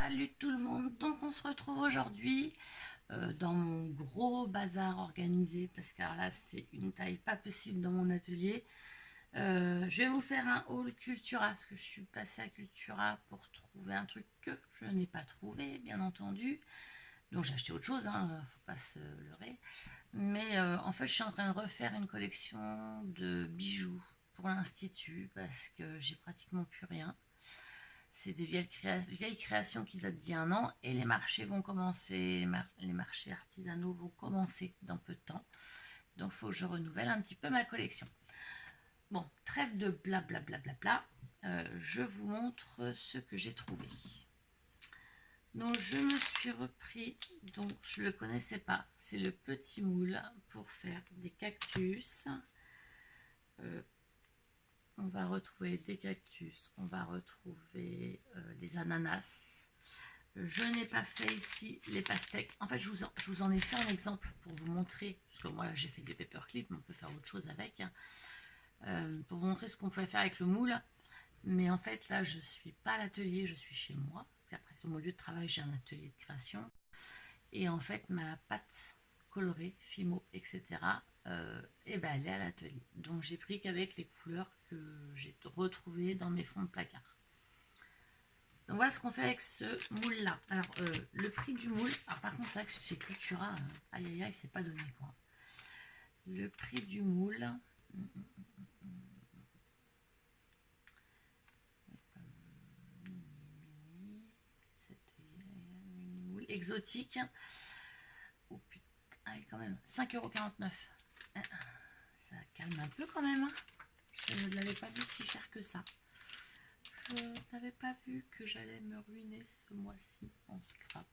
Salut tout le monde, donc on se retrouve aujourd'hui dans mon gros bazar organisé parce que là c'est une taille pas possible dans mon atelier. Je vais vous faire un haul Cultura parce que je suis passée à Cultura pour trouver un truc que je n'ai pas trouvé bien entendu. Donc j'ai acheté autre chose, hein, faut pas se leurrer. Mais en fait je suis en train de refaire une collection de bijoux pour l'institut parce que j'ai pratiquement plus rien. C'est des vieilles créations qui datent d'il y a un an et les marchés vont commencer, les marchés artisanaux vont commencer dans peu de temps. Donc il faut que je renouvelle un petit peu ma collection. Bon, trêve de blablabla, je vous montre ce que j'ai trouvé. Donc je me suis repris, donc je ne le connaissais pas, c'est le petit moule pour faire des cactus. On va retrouver des cactus, on va retrouver des ananas. Je n'ai pas fait ici les pastèques. En fait, je vous en ai fait un exemple pour vous montrer, parce que moi j'ai fait des paperclips, mais on peut faire autre chose avec, hein, pour vous montrer ce qu'on pouvait faire avec le moule. Mais en fait, là, je ne suis pas à l'atelier, je suis chez moi, parce qu'après sur mon lieu de travail, j'ai un atelier de création. Et en fait, ma pâte colorée, Fimo, etc., et ben elle est à l'atelier. Donc j'ai pris qu'avec les couleurs que j'ai retrouvées dans mes fonds de placard. Donc voilà ce qu'on fait avec ce moule là. Alors le prix du moule, alors par contre c'est vrai que chez Cultura, aïe aïe aïe, c'est pas donné quoi. Le prix du moule, moule exotique. Oh putain, allez, quand même, 5,49 €. Ça calme un peu quand même. Hein. Je ne l'avais pas vu si cher que ça. Je n'avais pas vu que j'allais me ruiner ce mois-ci en scrap.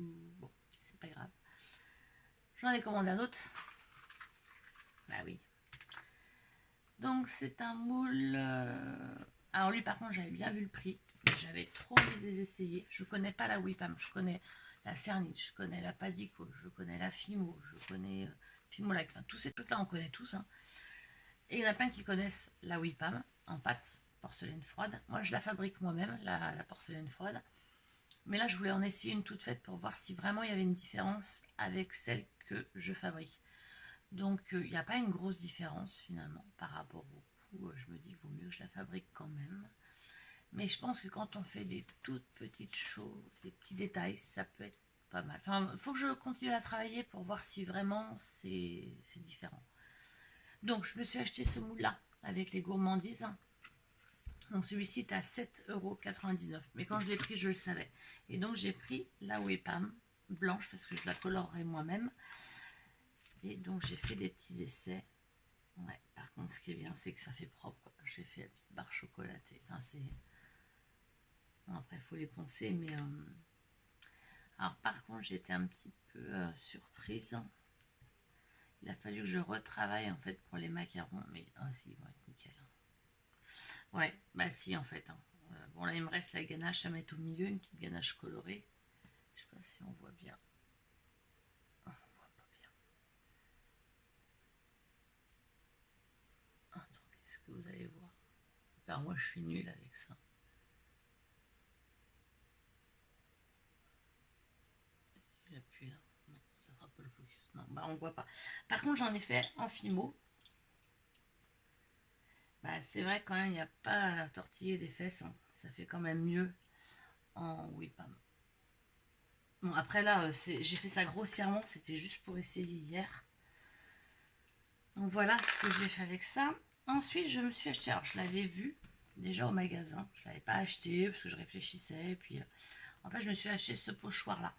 Bon, c'est pas grave. J'en ai commandé un autre. Bah oui. Donc c'est un moule. Alors lui par contre j'avais bien vu le prix. J'avais trop envie de les essayer. Je connais pas la Wipam. Je connais la Cernit. Je connais la Padico. Je connais la Fimo. Je connais Fimolac. Enfin tous ces trucs là on connaît tous. Hein. Et il y en a plein qui connaissent la Wipam en pâte porcelaine froide. Moi je la fabrique moi-même, la porcelaine froide. Mais là je voulais en essayer une toute faite pour voir si vraiment il y avait une différence avec celle que je fabrique. Donc il n'y a pas une grosse différence finalement par rapport au coût. Je me dis qu'il vaut mieux que je la fabrique quand même. Mais je pense que quand on fait des toutes petites choses, des petits détails, ça peut être pas mal. Enfin, il faut que je continue à travailler pour voir si vraiment c'est différent. Donc je me suis acheté ce moule là avec les gourmandises. Donc celui-ci est à 7,99 €. Mais quand je l'ai pris, je le savais. Et donc j'ai pris la Wipam blanche parce que je la colorerai moi-même. Et donc j'ai fait des petits essais. Ouais, par contre ce qui est bien c'est que ça fait propre. J'ai fait la petite barre chocolatée. Enfin c'est... Bon, après il faut les poncer mais... Alors par contre j'étais un petit peu surprise. Il a fallu que je retravaille en fait pour les macarons. Mais si, ils vont être nickel. Ouais, bah si en fait. Hein. Bon là il me reste la ganache à mettre au milieu, une petite ganache colorée. Je sais pas si on voit bien. Oh, on voit pas bien. Attendez, est-ce que vous allez voir? Ben, moi je suis nulle avec ça. Si j'appuie là, non, ça fera pas le focus. Non, bah on voit pas. Par contre j'en ai fait en Fimo. Bah c'est vrai quand même, il n'y a pas à tortiller des fesses. Hein. Ça fait quand même mieux en Wipam. Bon après là, j'ai fait ça grossièrement, c'était juste pour essayer hier. Donc voilà ce que j'ai fait avec ça. Ensuite, je me suis acheté, alors je l'avais vu déjà au magasin, je ne l'avais pas acheté parce que je réfléchissais. Et puis, en fait, je me suis acheté ce pochoir là,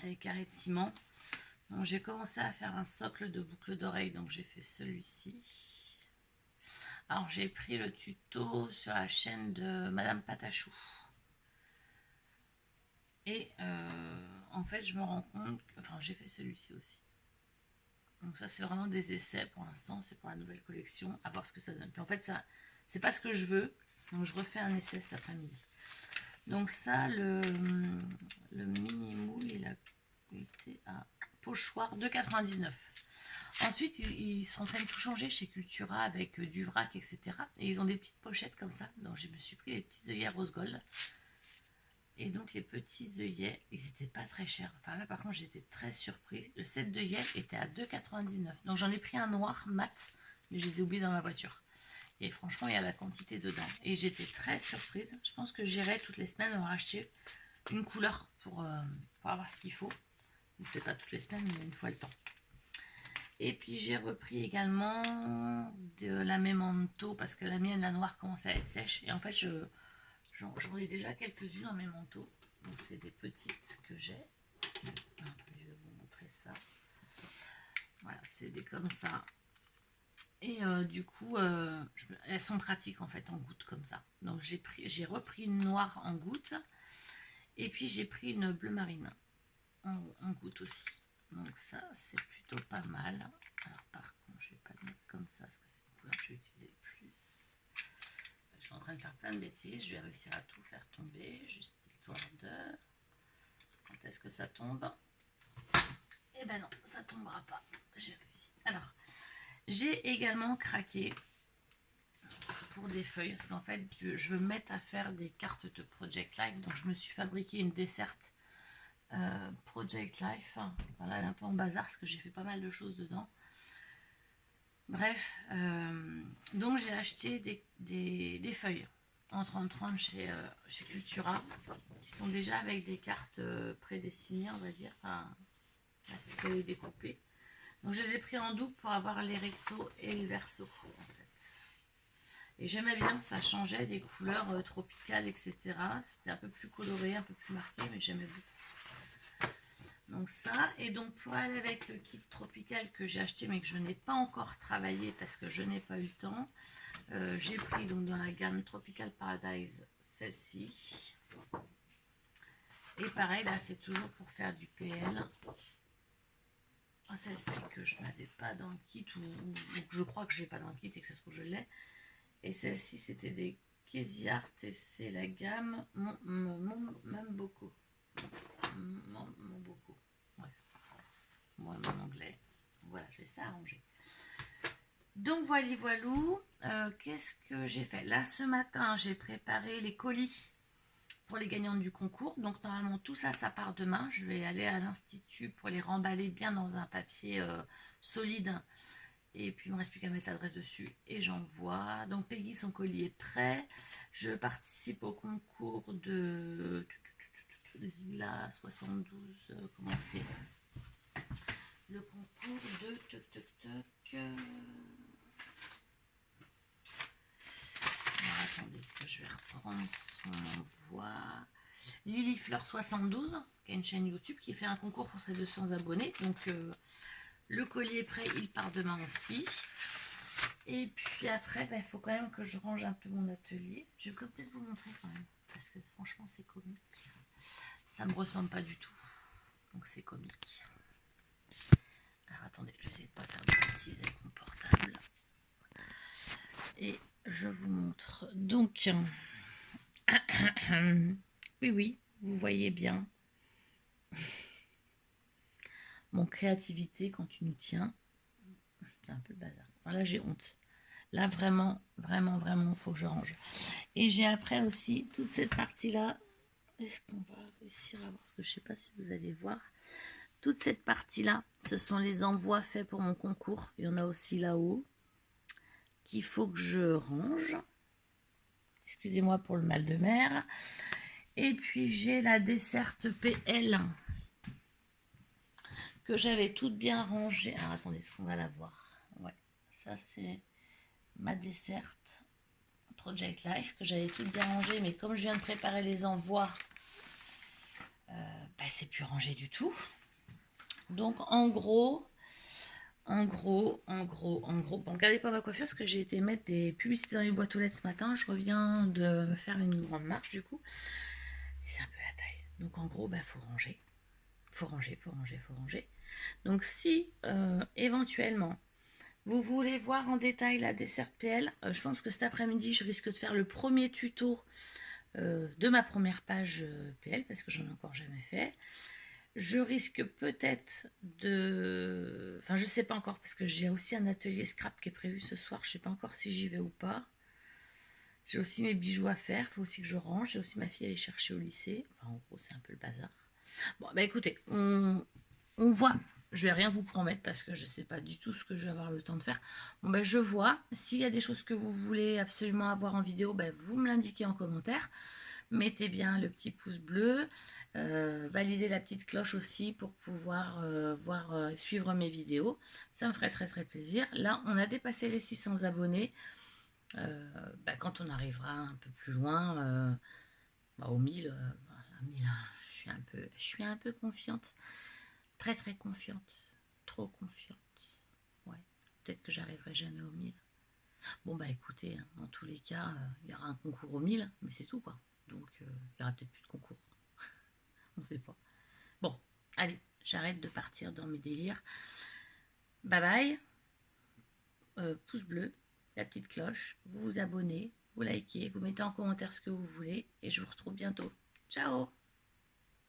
avec carré de ciment. Donc j'ai commencé à faire un socle de boucle d'oreille, donc j'ai fait celui-ci. Alors j'ai pris le tuto sur la chaîne de Madame Patachou. Et en fait, je me rends compte, enfin j'ai fait celui-ci aussi. Donc ça c'est vraiment des essais pour l'instant, c'est pour la nouvelle collection, à voir ce que ça donne. Puis en fait ça, c'est pas ce que je veux, donc je refais un essai cet après-midi. Donc ça, le mini moule, il a été à pochoir 2,99 €. Ensuite, ils sont en train de tout changer chez Cultura avec du vrac, etc. Et ils ont des petites pochettes comme ça. Donc, je me suis pris les petits œillets rose gold. Et donc, les petits œillets, ils n'étaient pas très chers. Enfin, là, par contre, j'étais très surprise. Le set d'œillets était à 2,99 €. Donc, j'en ai pris un noir mat, mais je les ai oubliés dans ma voiture. Et franchement, il y a la quantité dedans. Et j'étais très surprise. Je pense que j'irai toutes les semaines me racheter une couleur pour avoir ce qu'il faut. Ou peut-être pas toutes les semaines, mais une fois le temps. Et puis j'ai repris également de la Memento parce que la mienne, la noire, commence à être sèche. Et en fait, j'en ai déjà quelques-unes en Memento. Donc c'est des petites que j'ai. Attendez, je vais vous montrer ça. Voilà, c'est des comme ça. Et du coup, elles sont pratiques en fait en gouttes comme ça. Donc j'ai repris une noire en gouttes. Et puis j'ai pris une bleu marine en gouttes aussi. Donc ça, c'est plutôt pas mal. Alors par contre, je vais pas le mettre comme ça, parce que c'est une couleur que je vais utiliser plus. Je suis en train de faire plein de bêtises. Je vais réussir à tout faire tomber, juste histoire de... Quand est-ce que ça tombe? Eh ben non, ça tombera pas. J'ai réussi. Alors, j'ai également craqué pour des feuilles, parce qu'en fait, je veux me mettre à faire des cartes de Project Life. Donc je me suis fabriqué une desserte Project Life. Voilà, elle est un peu en bazar parce que j'ai fait pas mal de choses dedans. Bref, donc j'ai acheté des feuilles en 30-30 chez Cultura qui sont déjà avec des cartes prédessinées, on va dire. Enfin, là, c'est qu'elle est découpée. Donc je les ai pris en double pour avoir les rectos et le verso en fait. Et j'aimais bien, ça changeait des couleurs tropicales, etc. C'était un peu plus coloré, un peu plus marqué, mais j'aimais beaucoup. Donc ça, et donc pour aller avec le kit tropical que j'ai acheté mais que je n'ai pas encore travaillé parce que je n'ai pas eu le temps, j'ai pris donc dans la gamme Tropical Paradise celle-ci. Et pareil, là c'est toujours pour faire du PL. Oh, celle-ci que je n'avais pas dans le kit, ou je crois que je n'ai pas dans le kit et que ça se trouve je l'ai. Et celle-ci c'était des Casey Art et c'est la gamme Mon Boko. Mon beaucoup. Bref. Moi, mon anglais. Voilà, je vais ça arranger. Donc, voilà, voilou. Qu'est-ce que j'ai fait? Là, ce matin, j'ai préparé les colis pour les gagnantes du concours. Donc, normalement, tout ça, ça part demain. Je vais aller à l'institut pour les remballer bien dans un papier solide. Et puis, il ne me reste plus qu'à mettre l'adresse dessus et j'envoie. Donc, Peggy, son colis est prêt. Je participe au concours de... Zilla 72, comment c'est le concours de alors, attendez, est-ce que je vais reprendre son envoi? Lily Fleur 72, qui a une chaîne YouTube qui fait un concours pour ses 200 abonnés. Donc le colis est prêt, il part demain aussi. Et puis après, il faut quand même que je range un peu mon atelier. Je vais peut-être vous montrer quand même, parce que franchement c'est comique. Ça me ressemble pas du tout, donc c'est comique. Alors attendez, je vais essayer de pas faire de bêtises avec mon portable. Et je vous montre. Donc, oui, vous voyez bien. Mon créativité quand tu nous tiens. C'est un peu le bazar. Alors là, j'ai honte. Là, vraiment, il faut que je range. Et j'ai après aussi toute cette partie-là. Est-ce qu'on va réussir à voir? Parce que je ne sais pas si vous allez voir. Toute cette partie-là, ce sont les envois faits pour mon concours. Il y en a aussi là-haut qu'il faut que je range. Excusez-moi pour le mal de mer. Et puis, j'ai la desserte PL que j'avais toute bien rangée. Alors, attendez, est-ce qu'on va la voir? Ouais, ça, c'est ma desserte Project Life que j'avais toute bien rangée. Mais comme je viens de préparer les envois, c'est plus rangé du tout. Donc en gros, bon, regardez pas ma coiffure parce que j'ai été mettre des publicités dans les boîtes aux lettres ce matin. Je reviens de faire une grande marche du coup. Et c'est un peu la taille. Donc en gros, faut ranger. Faut ranger. Donc si éventuellement vous voulez voir en détail la desserte PL, je pense que cet après-midi, je risque de faire le premier tuto de ma première page PL parce que j'en ai encore jamais fait. Je risque peut-être de... Enfin, je sais pas encore, parce que j'ai aussi un atelier scrap qui est prévu ce soir. Je sais pas encore si j'y vais ou pas. J'ai aussi mes bijoux à faire. Il faut aussi que je range. J'ai aussi ma fille à aller chercher au lycée. Enfin, en gros, c'est un peu le bazar. Bon, bah écoutez, on voit. Je vais rien vous promettre parce que je sais pas du tout ce que je vais avoir le temps de faire. Bon, ben je vois. S'il y a des choses que vous voulez absolument avoir en vidéo, ben, vous me l'indiquez en commentaire. Mettez bien le petit pouce bleu. Validez la petite cloche aussi pour pouvoir suivre mes vidéos. Ça me ferait très très plaisir. Là, on a dépassé les 600 abonnés. Quand on arrivera un peu plus loin, au 1000, à 1000, je suis un peu confiante. Très très confiante. Trop confiante. Ouais. Peut-être que j'arriverai jamais au 1000. Bon bah écoutez, hein, dans tous les cas, il y aura un concours au 1000, mais c'est tout quoi. Donc il y aura peut-être plus de concours. On sait pas. Bon, allez, j'arrête de partir dans mes délires. Bye bye. Pouce bleu, la petite cloche, vous vous abonnez, vous likez, vous mettez en commentaire ce que vous voulez et je vous retrouve bientôt. Ciao!